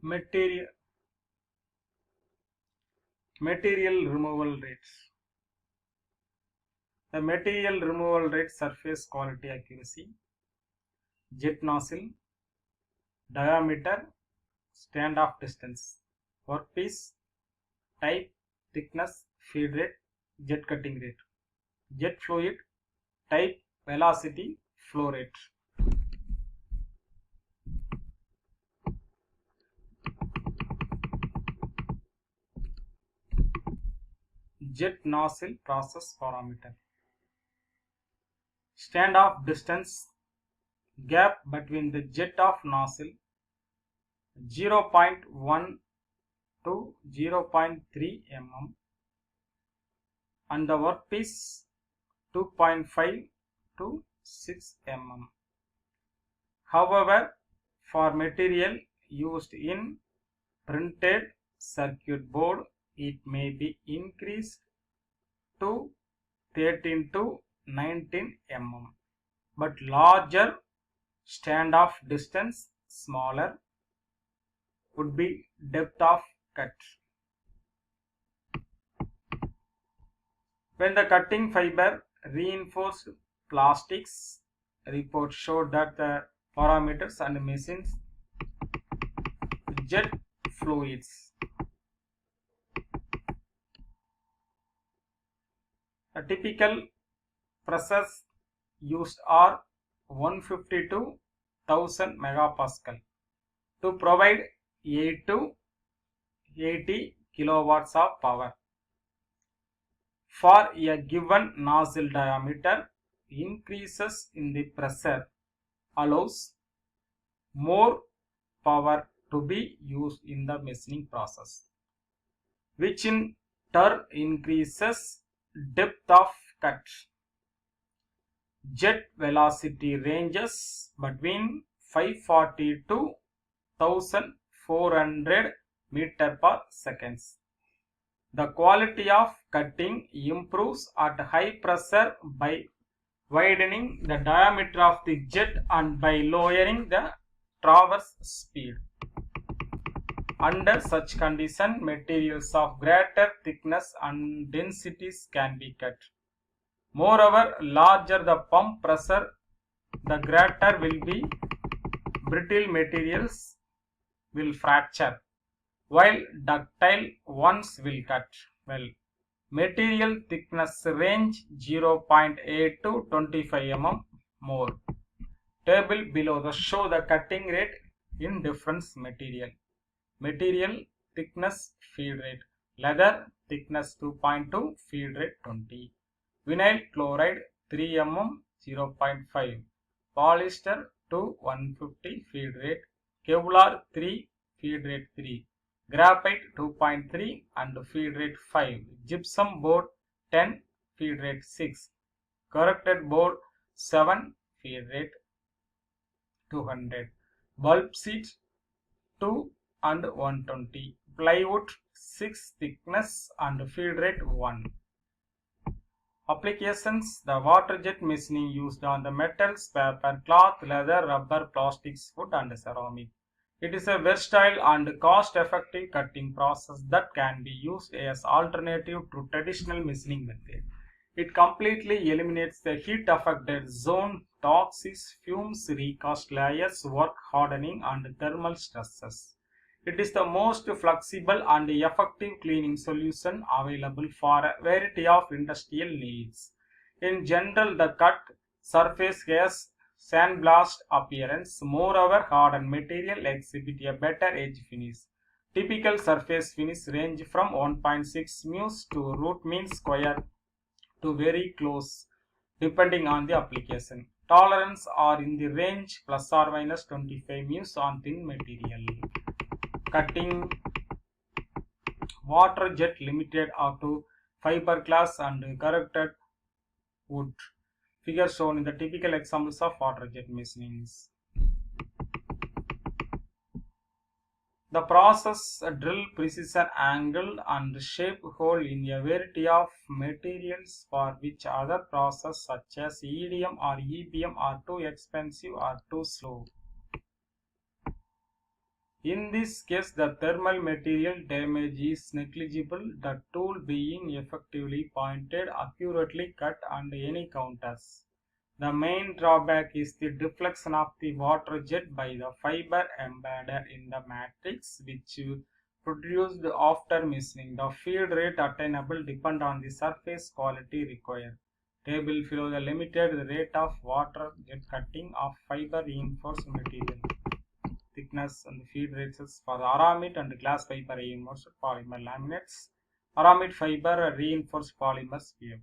Material removal rates. The material removal rate, surface quality accuracy, jet nozzle, diameter, standoff distance, workpiece, type, thickness, feed rate, jet cutting rate, jet fluid, type, velocity, flow rate. Jet nozzle process parameter. Standoff distance, gap between the jet of nozzle 0.1 to 0.3 mm and the workpiece 2.5 to 6 mm. However, for material used in printed circuit board, it may be increased to 13 to 19 mm, but larger standoff distance, smaller would be depth of cut. When the cutting fiber reinforced plastics, report showed that the parameters and machines jet fluids. A typical presses used are 150 to 1000 megapascal to provide 8 to 80 kilowatts of power. For a given nozzle diameter, increases in the pressure allows more power to be used in the machining process, which in turn increases depth of cut. Jet velocity ranges between 540 to 1400 meter per seconds. The quality of cutting improves at high pressure by widening the diameter of the jet and by lowering the traverse speed. Under such condition, materials of greater thickness and densities can be cut. Moreover, larger the pump pressure, the greater will be brittle materials will fracture, while ductile ones will cut. Well, material thickness range 0.8 to 25 mm more. Table below the show the cutting rate in different material. Material thickness feed rate. Leather thickness 2.2, feed rate 20. Vinyl chloride 3 mm 0.5. Polyester 2 150, feed rate. Kevlar 3, feed rate 3. Graphite 2.3 and feed rate 5. Gypsum board 10, feed rate 6. Corrected board 7, feed rate 200. Bulb sheet 2 and 120. Plywood 6, thickness and feed rate 1. Applications: the water jet machining used on the metals, paper, cloth, leather, rubber, plastics, wood and ceramic. It is a versatile and cost-effective cutting process that can be used as alternative to traditional machining method. It completely eliminates the heat-affected zone, toxic fumes, recast layers, work hardening and thermal stresses. It is the most flexible and effective cleaning solution available for a variety of industrial needs. In general, the cut surface has sandblast appearance. Moreover, hardened material exhibit a better edge finish. Typical surface finish range from 1.6 μs to root mean square to very close, depending on the application. Tolerance are in the range plus or minus 25 μs on thin material. Cutting water jet limited to fiberglass and corrected wood. Figure shown in the typical examples of water jet machinings. The process drill precision angle and shape hole in a variety of materials for which other processes such as EDM or EBM are too expensive or too slow. In this case, the thermal material damage is negligible, the tool being effectively pointed, accurately cut, and any counters. The main drawback is the deflection of the water jet by the fiber embedded in the matrix, which produced after machining. The feed rate attainable depend on the surface quality required. Table below the limited rate of water jet cutting of fiber reinforced material. Thickness and feed rates for the aramid and glass fiber reinforced polymer laminates. Aramid fiber reinforced polymers here.